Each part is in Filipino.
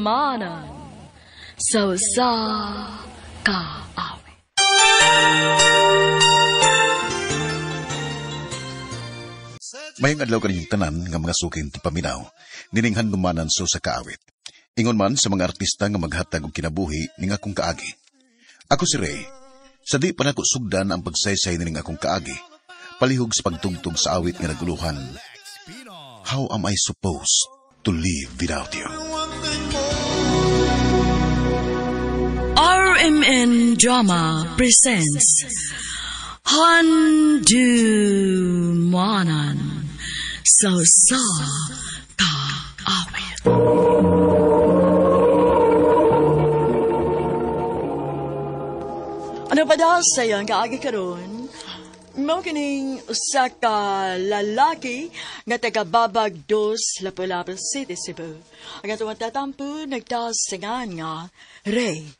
Manan sa kaawit. Mayang adlaw kaninyong tanan nga mga suking paminaw, nininghan numanan sa kaawit. Ingon man sa mga artista nga maghatag og kinabuhi ning akong kaagi. Ako si Ray. Sa di pa nako sugdan ang pagsaysay ning akong kaagi, palihog sa pagtugtog sa awit nga naguluhan. How am I supposed to live without you? RMN Drama presents Handumanan sa kaawit. Ano pa daw sa'yo ang kaagi karon? Mao kining usa ka lalaki nga taga-Babag 2, Lapu-Lapu City, Cebu. Ang atong tatampo nagtasingan nga Ray.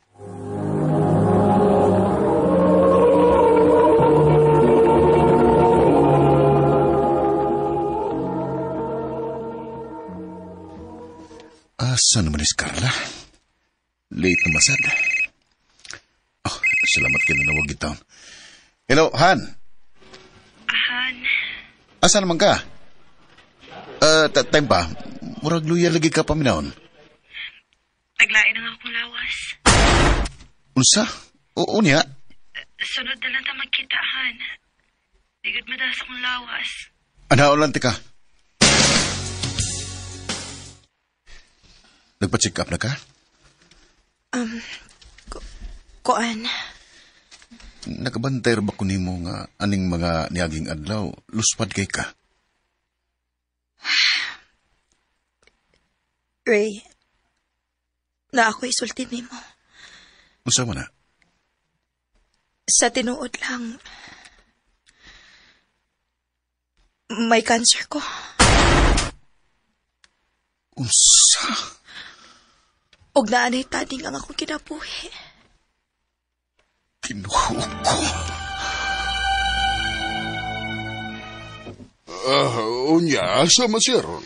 Asa naman is Carla? Late na masad. Oh, salamat ka na nawag itaon. Hello, Han? Han? Asa naman ka? Time pa. Murag luya lagi ka paminahon. Naglain na nga akong lawas. Unsa? Oo niya? Sunod na lang ta magkita, Han. Digod madas akong lawas. Anaon lang ka. Nagpa-check up na ka? Kuan. Nakabantay ba ko nimo nga aning mga niaging adlaw, luspad kay ka? Ray, na ako isulti nimo. Unsa man na? Sa tinuod lang, may cancer ko. Unsa? Og naanay tading ang akong kinabuhi. Kinuho ko. Unya, asa man siya ron?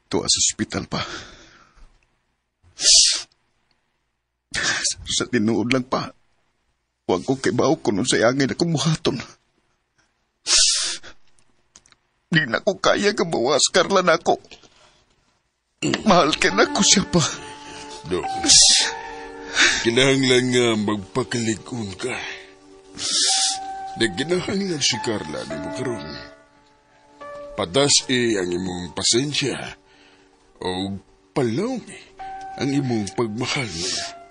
Tuwa sa ospital pa. Sa tinuod lang pa. Huwag ko kibaw ko nung sayangin akong buhaton. Di na ko kaya kabawas, Carla na ako. Mahal ka na ko siya pa. Do. Kinahanglan nga magpakalig-on ka. Nagkinahanglan si Carla ni mo karon. Padas-i ang imong pasensya o palawmi ang imong pagmahal niya.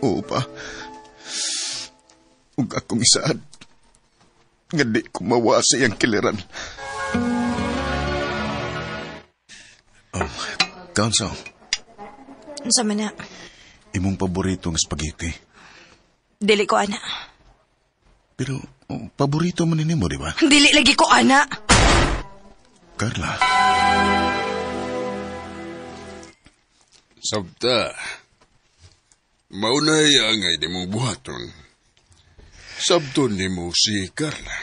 Oo pa. Ug akong isaad. Nga di ko mawasa ang kiliran. Counsel. Unsa man na? Imong paboritong spaghetti. Dili ko, ana. Pero, paborito man nimo, di ba? Dili lagi ko, ana. Carla. Sabta, maunay angay ni mong buhaton. Sabton ni mo si Carla.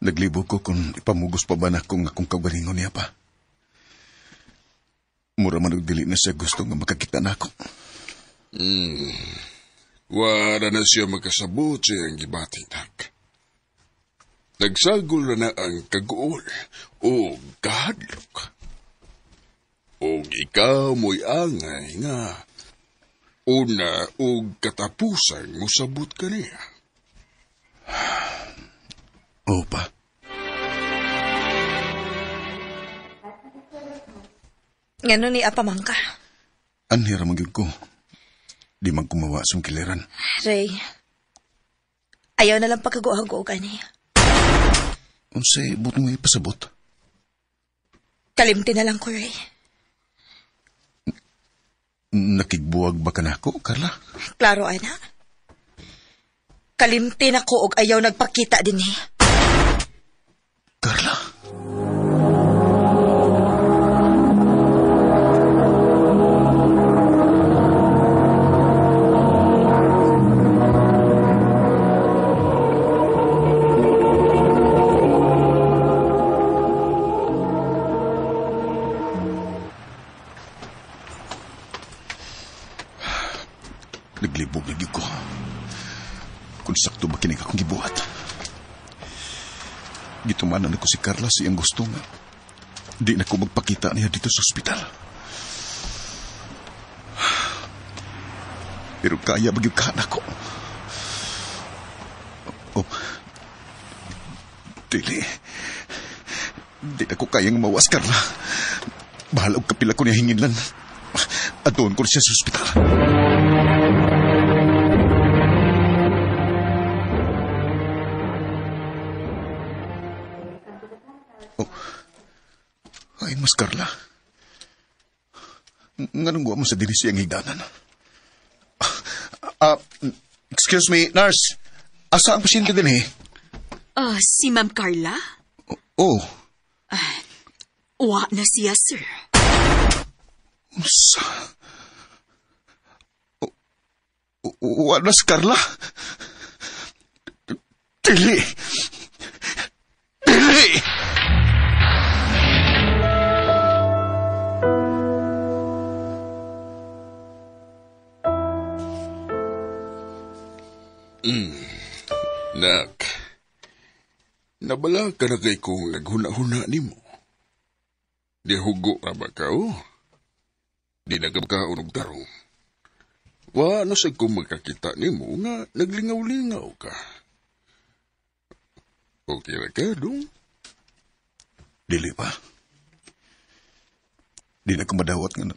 Naglibo ko kung ipamugos pa ba na kung akong kabalingon niya pa. Mura man dili na siya gusto nga makakita na ako. Wala na siya makasabot siya ang gibating nak. Nagsagol na ang kaguol o kahadlok. O ikaw mo'y angay nga una o katapusan mo sabot ka niya. Oo pa. Ngano ni apamang ka? Anhira magyud ko. Di man kumawa sa kiliran. Ray, ayaw na lang pagkaguhago ka niya. Unsay butong may pasabot? Kalimti na lang ko, Ray. Nakigbuwag ba ka na ako, Carla? Klaro, ana. Kalimti na ko og ayaw nagpakita din eh. Carla? Naglibog lagi ko. Kung sakto ba kinig akong gibuhat. Gitumanan ako si Carla siyang gusto nga. Di na ko magpakita niya dito sa ospital. Pero kaya magyukahan ako. Oh, dili. Di na ko kayang mawas, Carla. Bahala og kapila ko niya hinginlan. At doon ko siya sa ospital. Oh. Ay, mas Carla. Nganong guwa mo sa dinis siyang higdanan? Excuse me, nurse. Asa ang pasyente din eh? Si Ma'am Carla? Oh. Wa na siya, sir. Sa... Wala si Carla? Dili! Dili! Nak, nabala ka na kay kong naghuna-huna ni mo. Di hugo na ba ka, oh? Di nagabkaon og tarong. Wa na sa kong magkakita ni mo nga naglingaw-lingaw ka. Okay na ka, dong? Dili pa. Di na ko madawat nga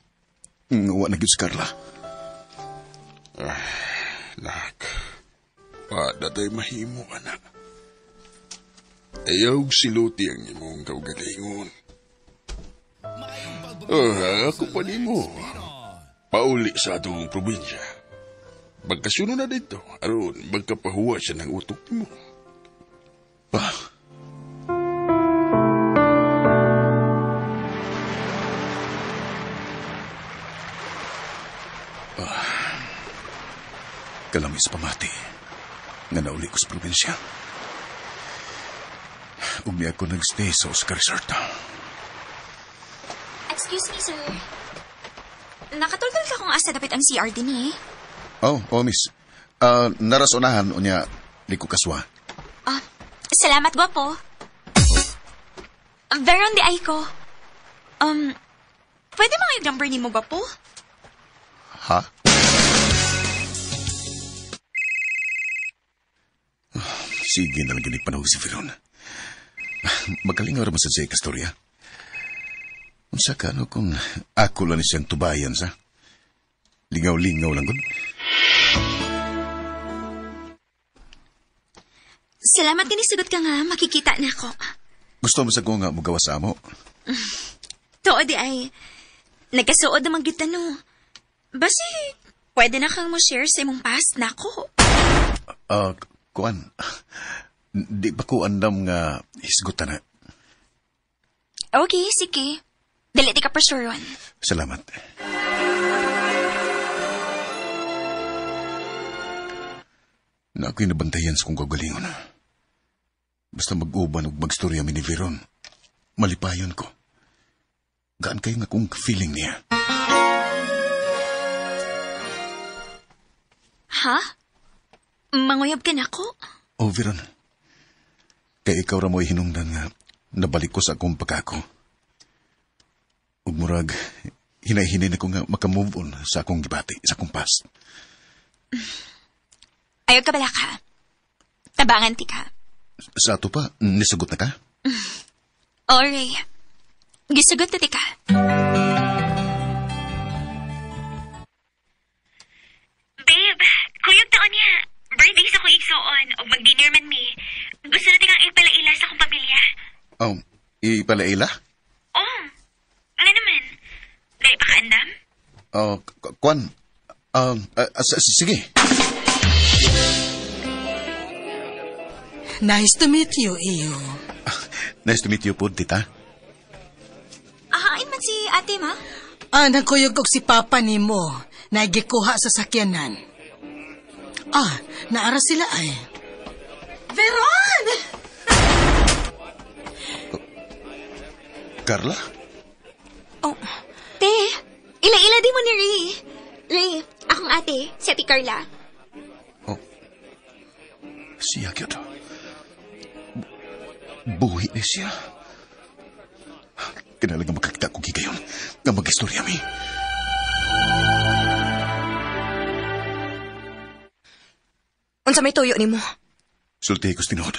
wa na gyud si Carla. Nak, pada tayo mahimo, anak. Ayaw siluti ang imong kaugalingon. Ako pa ni mo. Pauli sa atong probinsya. Magkasuno na dito, aron magkapahuwa siya ng utok mo. Pa. Kalamis pamati. Nga nauli ko sa probinsya. Umi ako nagstay sa Oscar Resort. Excuse me, sir. Nakatultol ka kung asa dapat ang CR din eh. Oh, miss. Narasonahan o niya di ko kaswa. Salamat, gwapo. Veron di ay ko. Pwede mga yung number ni mo, gwapo? Ha? Sige na lang ganit panahon si Veron. Magaling nga raman sa Zay Castorya. Unsa ka ano kung ako lang siyang tubayan sa? Lingaw-lingaw lang gud. Salamat kini sugot ka nga, makikita na ako. Gusto mo sa ko nga mugawa sa amo? Too di ay, nagkasuod naman kita no. Basi, pwede na kang mo share sa imong past na ako. Kuan. Di ba ko andam nga hisgutan na? Okay, sige. Dali di ka pursuron. Salamat. Na ako'y nabantayan sa kong kagalingon. Basta mag-uban o magstorya mi ni Veron. Malipayon ko. Gaan kayo nga kong feeling niya. Ha? Manguyab ka na ako? Oh, Veron. Kaya ikaw ra mo'y hinungdan nga nabalik ko sa akong pagkako. Ug murag, hinay-hinay na ko nga makamove on sa akong gibati, sa akong past. Ayaw ka bala ka. Tabangan ti ka. Sa ato pa, nisugot na ka? Ori, gisugot na ti ka. Babe, kuyog taon niya. Birthday sa kong igsoon o mag-dinner man mi. Gusto na kang ipalaila sa akong pamilya. Ipalaila? Oh, ano naman? Dahil pa kaandam? Kwan. Sige. Nice to meet you, Iyo. Nice to meet you po, tita. Ahain man si ate, ma? Nagkuyog og si Papa ni mo. Nagikuha sa sakyanan. Naara sila ay. Veron! Carla? Oh, te, ila-ila di mo ni Ray. Ray, akong ate, si Ate Carla. Oh, siya gyud. Buhi ni siya. Kinalaga makakita ko gigayon nga mag-istorya mi. Unsa may tuyo nimo? Sulti ko tinod.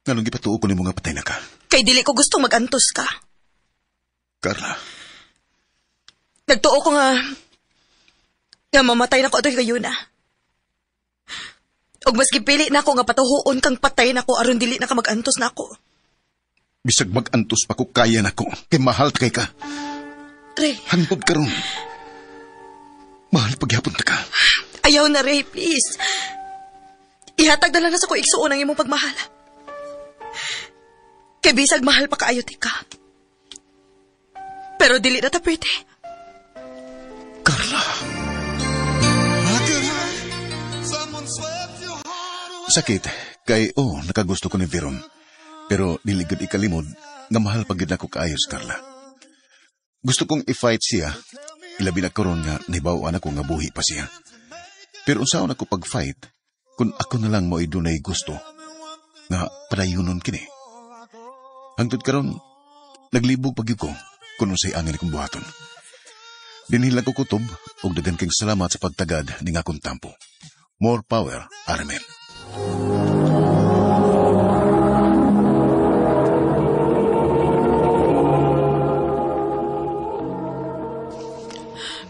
Nganong gipatuo ko nimo nga patay na ka? Kay dili ko gusto magantos ka. Carla, Nagtuo ko nga mamatay na ko ato'y kayo na. Og mas gipili na ako nga patuhuon kang patay na ko aron dili na ka magantos na ako. bisag mag-antos pa ko kaya na ko. Kay mahal kay ka. Ray, Hangpod ka ron. Mahal pagyapon ta ka. ayaw na Ray, please. Ihatag na lang na sa ko igsuon ang imong pagmahal. Kay bisag mahal pa kaayo ti ka. Pero dili na ta pwede. Carla. Sakit. Kay, nakagusto ko ni Veron. Pero niligod ikalimod nga mahal pagid na ko kaayos, Carla. Gusto kong i-fight siya. Ilabi na karon nga nahibawaan ako nga buhi pa siya. Pero unsaon ako pag-fight kung ako na lang mo idunay gusto nga padayunon kini. Hangtod karon naglibog pagyud ko kung unsay angin akong buhaton. Dinhilang ko kutob ug daghan kang salamat sa pagtagad ning akong tampo. More power, Armen.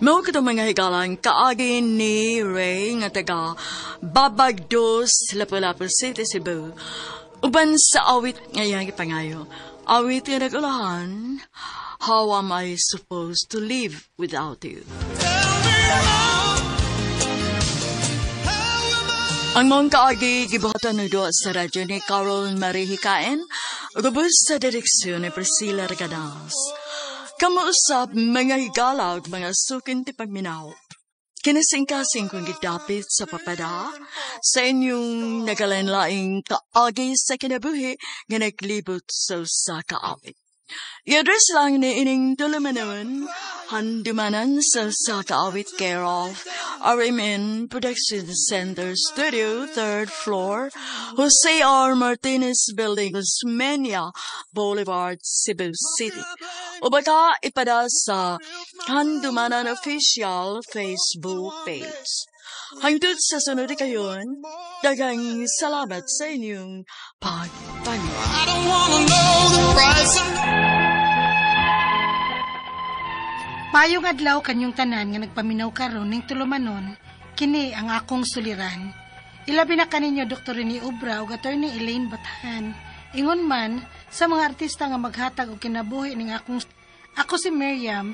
Mao kita mga higalang kaagi ni Ray nga taga Babagdos, Lapu-Lapu City, Cebu. Uban sa awit ngayang ipangayo. Awit nga nagulahan, How am I supposed to live without you? Ang mong kaagi gibuhatan na doon sa radyo ni Carol Marie Hikain, ugubos sa direksyon ni Priscilla Regadas. Kamuusap mga higala ug mga sukin ti pagminaw. Kinasing-kasing kong gidapit sa papada sa inyong nagalanlaing kaagi sa kinabuhi nga naglibot sa kaawit. I-address lang ni ining tulumanon, handumanan sa kaawit care of RMN Production Center Studio, 3rd floor, Jose R. Martinez Building, Osmeña Boulevard, Cebu City. O baka ipada sa Handumanan Official Facebook page. Hangtod sa sunod kayon, daghang salamat sa inyong pagpanood. Mayong adlaw kanyong tanan nga nagpaminaw karon ning tulumanon, kini ang akong suliran. Ilabi na kaninyo Dr. Rene Obra ug Attorney Elaine Batahan. Ingon man sa mga artista nga maghatag og kinabuhi ning ako si Miriam,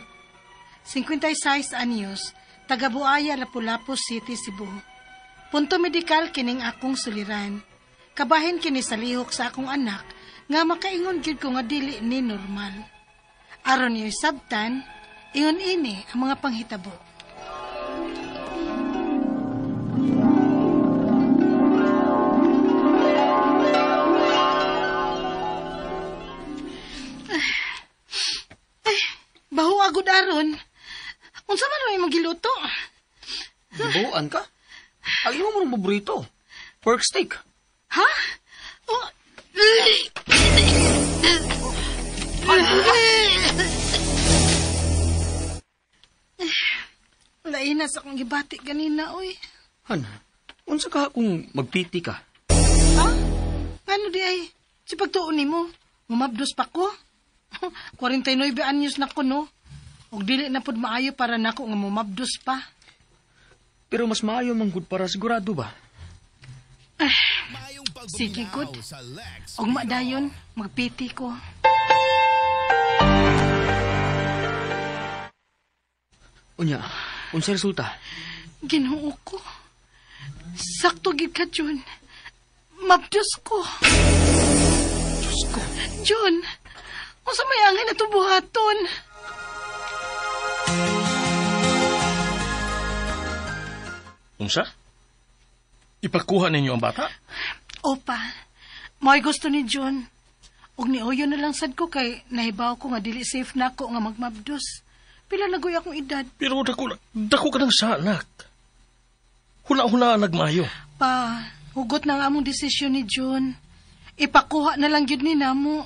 56 anyos, taga Buaya, Lapu-Lapu City, Cebu. Punto medikal kining akong suliran. Kabahin kini sa lihok sa akong anak nga makaingon gyud ko nga dili ni normal. Aron niyo sabtan, ingon ini ang mga panghitabo. Baho agud aron. Unsa man may magiluto? Gibuan ka? Ang imo mo paborito. Pork steak. Ha? Oh. Lain na sa akong gibati ganina, oy. Han, unsa ka kung magpiti ka? Ha? Ano di ay? Si pagtuon ni mo, mumabdos pa ko. 49 anyos na ko, no? Og dili na pud maayo para nako nga mumabdos pa. Pero mas maayo man gud para sigurado ba? Sige, good. Og madayon, magpiti ko. Unya, unsa resulta? Ginoo ko. Sakto gid ka, Jun. Mabdos ko. Diyos ko. Jun, unsa may angin na buhaton? Unsa? Ipakuha ninyo ang bata? Opa, may gusto ni Jun. Og ni Oyo na lang sad ko kay nahibaw ko nga dili safe na ako nga magmabdos. Pila nagoy akong edad. Pero dako ka ng sanak. Huna-huna nagmayo. Pa, hugot na nga among desisyon ni John. Ipakuha na lang yun ni namo.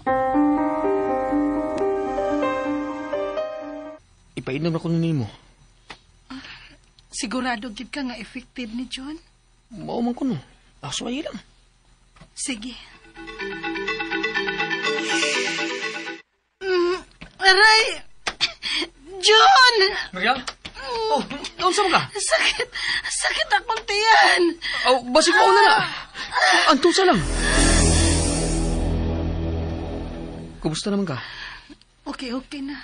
Ipainom na ko nimo. Sigurado gid ka nga effective ni John? Mauman ko no. Aso ay lang. Sige. Aray! John! Miriam? Oh, naunsa mo ka? Sakit akong tiyan. Oh, basig mo na. Antusa lang. Kumusta naman ka? Okay na.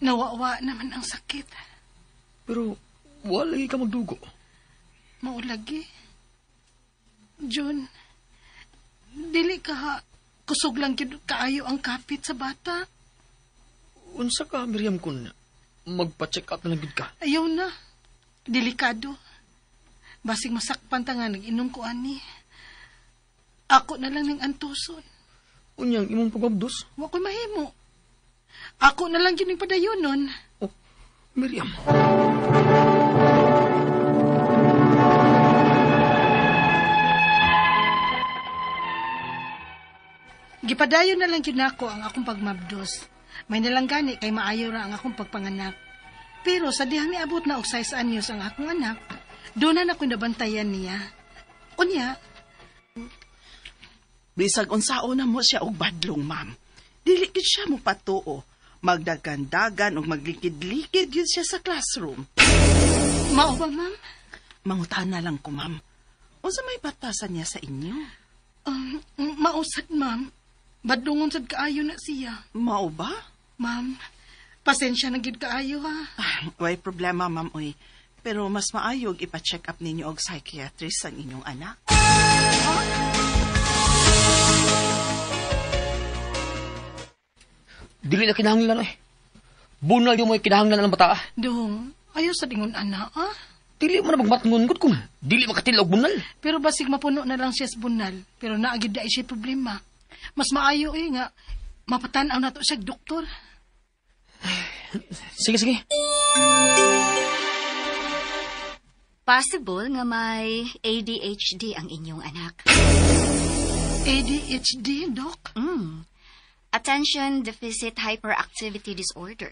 Nawawa naman ang sakit. Pero wala lagi ka magdugo. Maulagi. John, dili ka kusog lang yun kaayo ang kapit sa bata. Unsa ka, Miriam, kun magpa-check up na lang gid ka? Ayaw na. Delikado. Basig masakpan ta nga nag-inom ko ani. Ako na lang ning antuson. Unyang imong pagmabdos? Wa ko'y mahimo. Ako na lang yun yung padayonon. Oh, Miriam. Gipadayon na lang yun ako ang akong pagmabdos. May nalanggani kay maayo ra ang akong pagpanganak. Pero sa dihang niabot na og 6 anyos ang akong anak, doon na ako'y nabantayan niya. Unya, Bisag unsaon na mo siya og badlong, ma'am. Dili gid siya mo patuo. Magdagandagan o maglikid-likid yun siya sa classroom. mao ba, ma'am? Mangutan na lang ko, ma'am. Unsa may batasan niya sa inyo? Mausad, ma'am. Badungon sad kaayo na siya. Mao ba? Ma'am, pasensya na gid kaayo ha. Way problema, ma'am, oy. Pero mas maayog ipa-check up ninyo og psychiatrist ang inyong anak. Dili na kinahanglan eh. Bunal yung may kinahanglan ng bata. Dong, ayaw sa dingon ana, ah? Dili mo na magmatngon ko kung dili makatilaw bunal. Pero basig mapuno na lang siya sa bunal. Pero naagid na siya problema. Mas maayo nga, mapatanaw na to siya doktor. Sige. Possible nga may ADHD ang inyong anak. ADHD, Doc? Attention Deficit Hyperactivity Disorder.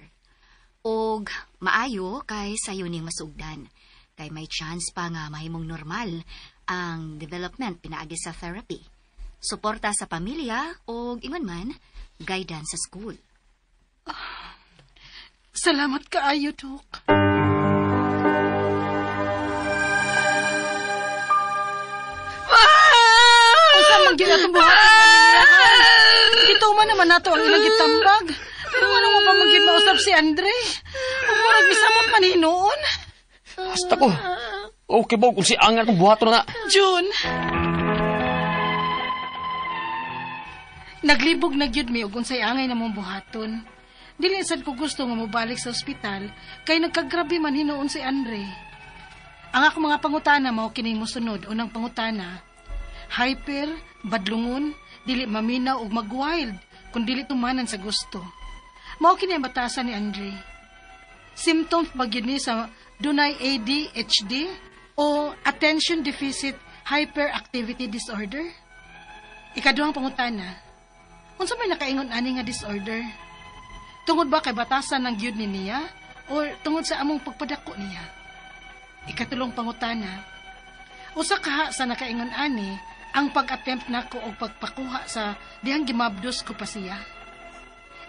Og maayo kay sayo ning masugdan. Kay may chance pa nga mahimong normal ang development pinaagi sa therapy. Suporta sa pamilya o ingon man, guidance sa school. Salamat kaayo, Doc. Unsa man gyud atong buhaton? Ito man naman nato ang ilang gitambag. Pero ano mo pa magyud mausap si Andre? Ug murag misamot man hinuon. Basta ko. Okay ba kung si Angan kung buhato na nga? June! Naglibog na gyud mi ug unsay angay na mong buhaton. Dili sad ko gusto nga mobalik sa ospital kay nagkagrabe man hinuon si Andre. Ang ako mga pangutana mao kining mosunod. Unang pangutana, hyper, badlungon, dili maminaw ug mag-wild kung dili tumanan sa gusto. Mao kini ang batasan ni Andre. Symptoms ba gyud ni sa dunay ADHD o Attention Deficit Hyperactivity Disorder? Ikaduhang pangutana, unsa may nakaingon ani nga disorder? Tungod ba kay batasan ng gyud ni niya o tungod sa among pagpadako niya? Ikatulong pangutana, usa kaha sa nakaingon ani ang pag-attempt nako og pagpakuha sa dihang gimabdos ko pa siya.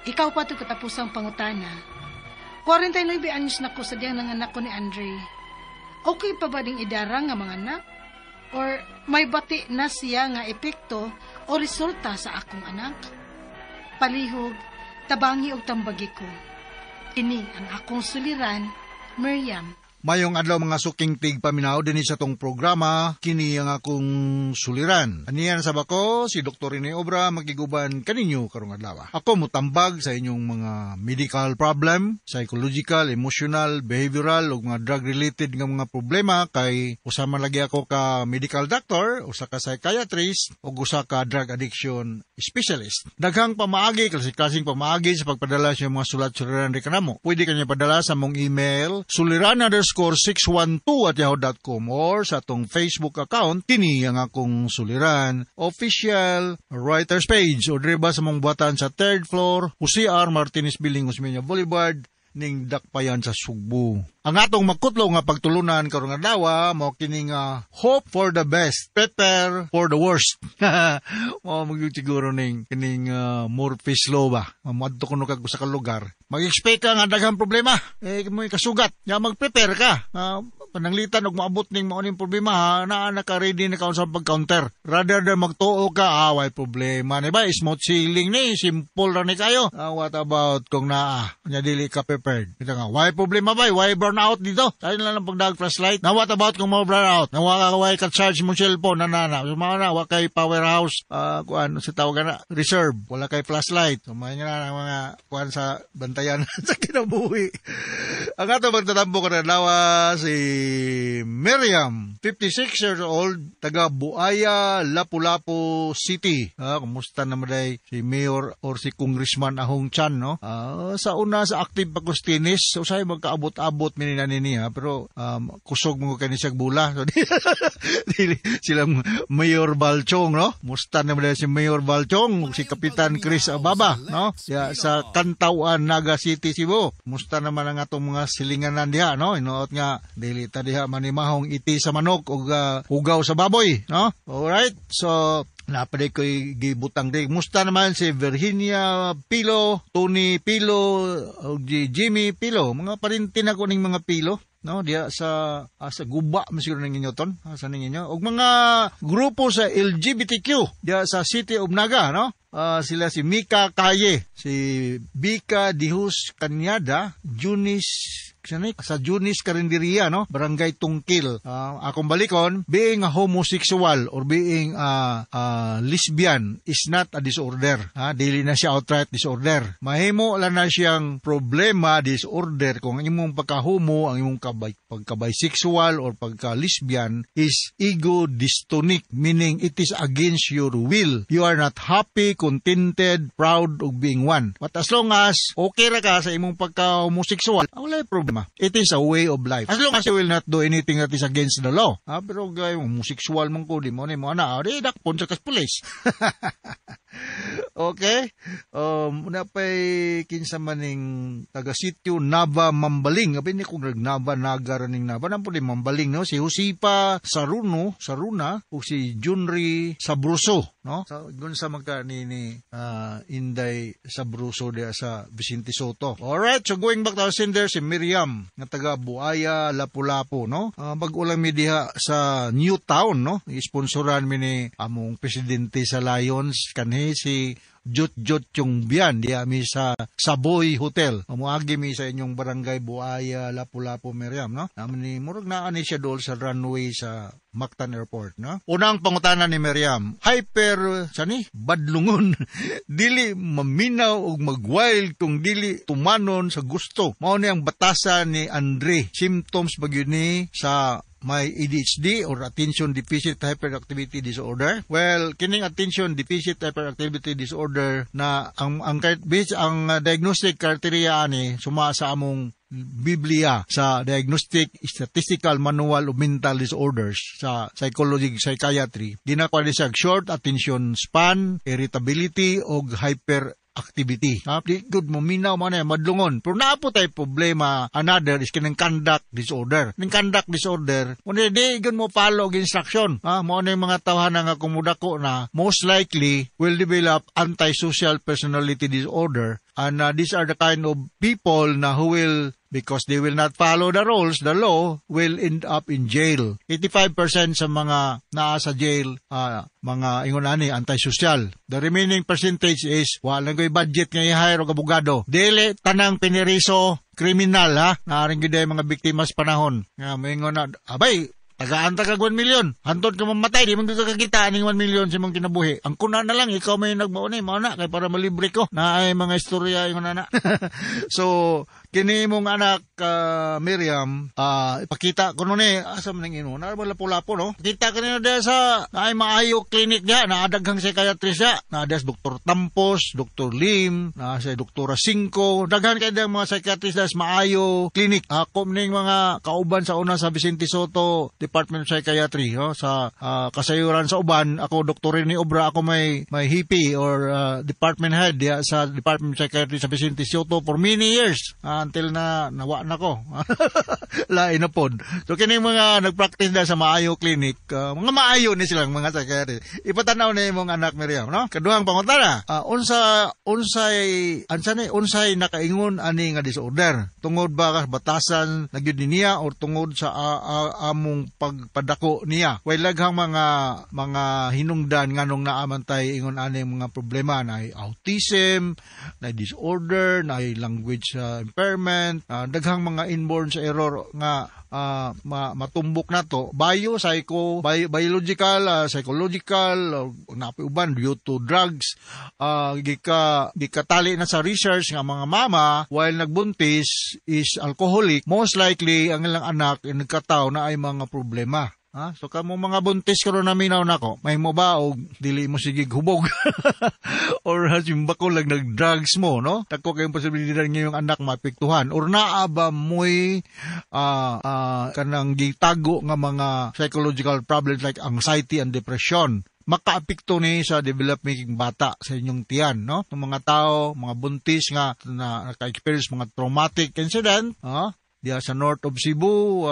Ikaw pa to katapusang pangutana. 49 anyos na ko sa diyang nanganak ko ni Andre. Okay pa ba ding idarang nga mga anak? Or may bati na siya nga epekto o resulta sa akong anak? Palihog, tabangi o tambagi ko. Ini ang akong suliran, Miriam. Mayong adlaw mga suking tigpaminaw din sa tong programa, kini ang akong suliran. Aniyan sa bako, si Dr. Rene Obra magiguban kaninyo karong adlaw. Ako mutambag sa inyong mga medical problem, psychological, emotional, behavioral ug mga drug-related nga mga problema kay usa man lagi ako ka medical doctor, usa ka psychiatrist ug usa ka drug addiction specialist. Daghang pamaagi, klaseng pamaagi sa pagpadala sa mga sulat-suliran di kanamo. Pwede kanya padala sa mong email suliran_612@yahoo.com or sa atong Facebook account kini ang akong suliran official writers page o driba sa mong buhatan sa 3rd floor Jose R. Martinez Building, Osmeña Boulevard ning Dakpayan sa Sugbo. Ang atong magkutlo nga pagtulunan karong adlaw mao kining hope for the best, prepare for the worst. Mao magyud siguro ning kining Murphy's Law ba. Mamadto kuno kag usa ka lugar. Mag-expect ka nga daghang problema. Mo kasugat, nga mag-prepare ka. Pananglitan og maabot ning mao ning problema naa naka-ready na ka sa pag-counter. Rather than magtuo ka, way problema ni ba? Smooth sailing ni, simple ra ni kayo. What about kung nya dili ka prepared? Kita nga, way problema ba? Way burnout dito? Tayo na lang pagdag flashlight. Now what about kung mo burnout? Way ka charge mo cellphone na. Wa kay powerhouse, kuan sa tawag na reserve. Wala kay flashlight. Sumay nga mga kuan sa bantayan sa kinabuhi. Ang ato magtatampo ka na lawa si Miriam, 56 years old, taga Buaya, Lapu-Lapu City. Kumusta naman day si Mayor or si Congressman Ahong Chan, no? Sa una sa active pagkustinis, so sa'yo magkaabot-abot minina nini, pero kusog mo kayo siyag bula. So, silang Mayor Balchong, no? Kumusta naman day si Mayor Balchong, si Kapitan Chris Ababa, no? Sa Kantauan, Naga City, Cebu. Kumusta naman ang atong mga silinganan diha, no? Inuot nga, dili diha manimahong iti sa manok o ugaw sa baboy, no? Alright, so napaday ko'y gibutang day. Musta naman si Virginia Pilo, Tony Pilo, o Jimmy Pilo, mga parintin ako ning mga Pilo, no? Diya sa guba masiguro ning inyo ton, sa ninyo. Og mga grupo sa LGBTQ diya sa City of Naga, no? Sila si Mika Kaye, si Bika Dihus Kanyada, sa Junis Karinderia, no? Barangay Tungkil. Akong balikon, being a homosexual or being a lesbian is not a disorder. Dili na siya outright disorder. Mahimo lang na siyang problema, disorder, kung ang imong pagka-homo, ang imong pagka-bisexual or pagka-lesbian is ego dystonic, meaning it is against your will. You are not happy, contented, proud of being one. But as long as okay ra ka sa imong pagka-homosexual, wala problema. It is a way of life. As long as you will not do anything that is against the law. Pero gay, homosexual mong ko, di mo dakpon sa kaspulis. Okay? Napay kinsa maning taga-sityo Nava Mambaling. Abin ni kung Nava Naga raning Nava. Nampo di Mambaling, no? Si Josipa Saruna, o si Junri Sabruso, no? Gun sa magka ni Inday Sabruso dia sa Vicente Soto. Alright, so going back to our sender, si Miriam, nga taga Buaya, Lapu-Lapu, no? Mag-ulang mi diha sa New Town, no? Isponsoran mi ni among presidente sa Lions, kanhi si Jut yung biyan diya mi sa Saboy Hotel. Muagi mi sa inyong barangay Buaya, Lapu-Lapu, Miriam, no? Naman ni murag naa ni siya dool sa runway sa Mactan Airport, no? Unang pangutana ni Miriam, badlungon. Dili maminaw og magwild kung dili tumanon sa gusto. Mao ni ang batasan ni Andre. Symptoms bagyo ni sa may ADHD or Attention Deficit Hyperactivity Disorder. Well, kining Attention Deficit Hyperactivity Disorder na ang diagnostic criteria ani suma sa among Biblia sa Diagnostic Statistical Manual of Mental Disorders sa Psychiatry. Dinakuha ni siya short attention span, irritability o hyperactivity. Di good mo minaw man madlungon. Pero naapo tay problema another is kinang conduct disorder. Ning conduct disorder, kundi di gun mo follow og instruction. Mo na mga tawhan nga kumudako na most likely will develop antisocial personality disorder. And these are the kind of people na who will, because they will not follow the rules, the law, will end up in jail. 85% sa mga naa sa jail, mga ingon antisocial. The remaining percentage is, walang ko'y budget nga i-hire og abogado. Dili, tanang piniriso, kriminal ha. Naaring gid mga biktima sa panahon. Nga moingon na abay tagaan ka 1 million. Hantod ka mamatay, di mo dito kakita aning 1 million sa mong kinabuhi. Ang kuna na lang, ikaw may nagbaunay, mauna, kay para malibre ko. Na ay mga istorya yung nana. So, kini mong anak, Miriam, ipakita ko nun asa man ang ino, na lapo-lapo, no? Kita ka nila sa, na ay maayo clinic niya, na adaghang psychiatrist niya, na ada Dr. Tampos, Dr. Lim, na sa Dr. Cinco, daghan kayo mga psychiatrist na sa maayo clinic. Ako ning mga kauban sa una sa Vicente Soto, Department of Psychiatry, no? Sa kasayuran sa uban, ako Dr. Rene Obra, ako may hippie or department head sa Department of Psychiatry sa Vicente Soto for many years until na nawa na ko. Lain na pod. So kini mga nagpractice na sa Maayo Clinic, mga maayo ni silang mga psychiatrist. Ipatanaw ni imong anak Miriam, no? Kaduhang pangutana, unsay nakaingon ani nga disorder? Tungod ba ka batasan nagyud niya or tungod sa among pagpadako niya? Way laghang mga hinungdan nganong naamantay ingon ani mga problema na autism, na disorder, na language impairment, daghang mga inborn sa error nga matumbok na to biological, psychological, napiuban due to drugs, gikatali na sa research nga mga mama while nagbuntis is alcoholic, most likely ang ilang anak nagkataw na ay mga problema. So kamo mga buntis karon na minaw nako, may mo ba o dili mo sige hubog or hasimba ko lang nag-drugs mo, no? Dako kayong posibilidad nga yung anak maapektuhan or naa ba mo'y kanang gitago nga mga psychological problems like anxiety and depression makaapekto ni sa developing bata sa inyong tiyan, no? Ng mga tao, mga buntis nga na naka-experience mga traumatic incident, diya sa north of Cebu,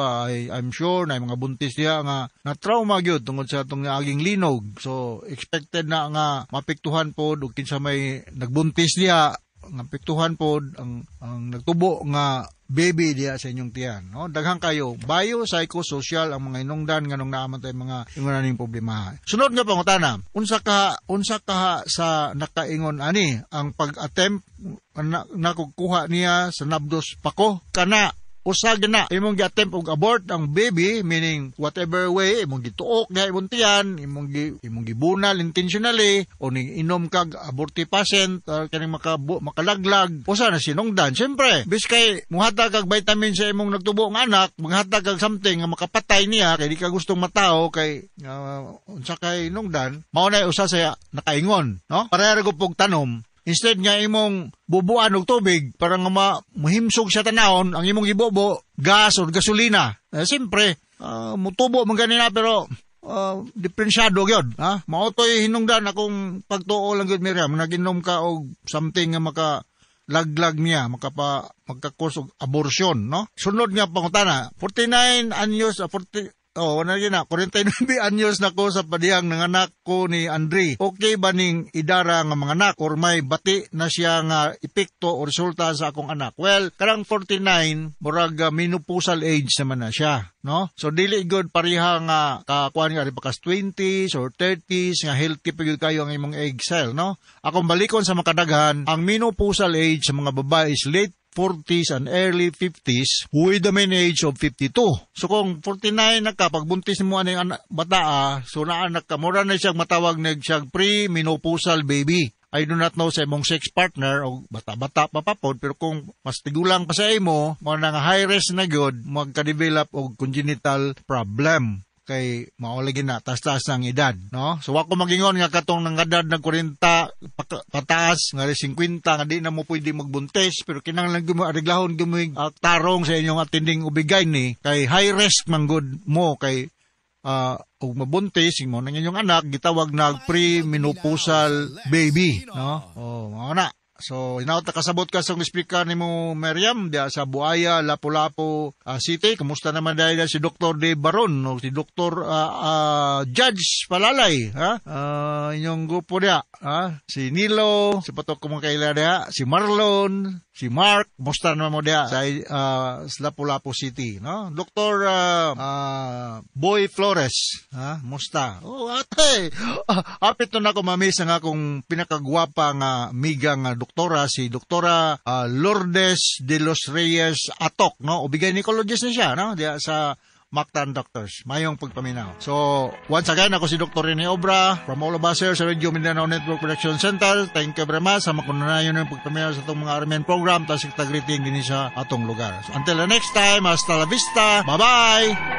I'm sure na mga buntis diya nga na trauma gyud tungod sa atong aging linog. So expected na nga mapektuhan pod ug kinsa may nagbuntis diya nga pektuhan pod ang nagtubo nga baby diya sa inyong tiyan, no? Daghang kayo biopsychosocial ang mga inungdan nganong naaman tay mga ingon ning problema. Sunod nga pangutana, unsa ka sa nakaingon ani ang pag-attempt nakukuha niya sa nabdos pako kana usag na imong gi-attempt og abort ang baby, meaning whatever way imong gituok na imong tiyan, imong gibunal intentionally o ning inom kag abortifacient or kaning makalaglag usa na sinungdan. Siyempre biskay muhatag kag vitamin sa imong nagtubo nga anak, maghatag kag something nga makapatay niya kay di ka gustong matao kay unsa kay inungdan, mao na usa sa nakaingon, no? Para ra pog tanom. Instead nga imong bubuan og tubig para nga mahimsog sa tanawon, ang imong gibobo gas o gasolina. Siyempre, mutubo man ganina pero diferensyado gyud, ha? Mao toy hinungdan akong pagtuo lang gyud Miriam, naginom ka og something nga makalaglag niya, magka-cause og abortion, no? Sunod nga pangutana, 49 anyos 49 anyos na ko sa padiyang nanganak ko ni Andre. Okay ba ning idara nga mga anak or may bati na siya nga epekto o resulta sa akong anak? Well, karang 49, murag menopausal age naman na siya, no? So dili good pareha nga kakuan nga pakas 20s or 30s nga healthy pa gyud kayo ang imong egg cell, no? Akong balikon sa makadaghan, ang menopausal age sa mga babae is late 40s and early 50s with the main age of 52. So kung 49 na ka, pagbuntis mo ano yung bata, so naanak ka, mura na siyang matawag na siyang pre-menopausal baby. I do not know sa imong sex partner o bata-bata pa papod, pero kung mas tigulang pa sa imo, mga nga high risk na good, magka-develop og congenital problem. Kay maulagi na taas-taas ng edad, no? So wako magingon nga katong nang edad ng 40 pataas nga 50 nga di na mo pwede magbuntis, pero kinahanglan gyud mo areglahon gyud mo tarong sa inyong atinding ubigay ni kay high risk man good mo kay og mabuntis mo nang inyong anak gitawag na pre-menopausal baby, no? Mao na. So, inaot kasabot ka sa speaker ni mo, Miriam, diya sa Buaya, Lapu-Lapu City. Kamusta naman dahil si Dr. Dave Baron, o si Dr. Judge Palalay, inyong grupo diya, si Nilo, si Patok Kumakaila diya, si Marlon, si Mark, musta naman mo diya sa Lapu-Lapu City, no? Dr. Boy Flores, ha? Musta? Oh, ate, apit na ako mamis ang akong pinakagwapa nga amiga nga doktora, si Doktora Lourdes de los Reyes Atok, no? Ubigay gynecologist na siya, no? Diya sa Mactan Doctors. Mayong pagpaminaw. So, once again, ako si Dr. Rene Obra from all of us here sa Radio Mindanao Network Production Center. Thank you very much. Sama ko na yun yung pagpaminaw sa itong mga Armen program. Tapos itag-greeting din sa atong lugar. So, until the next time, hasta la vista. Bye-bye!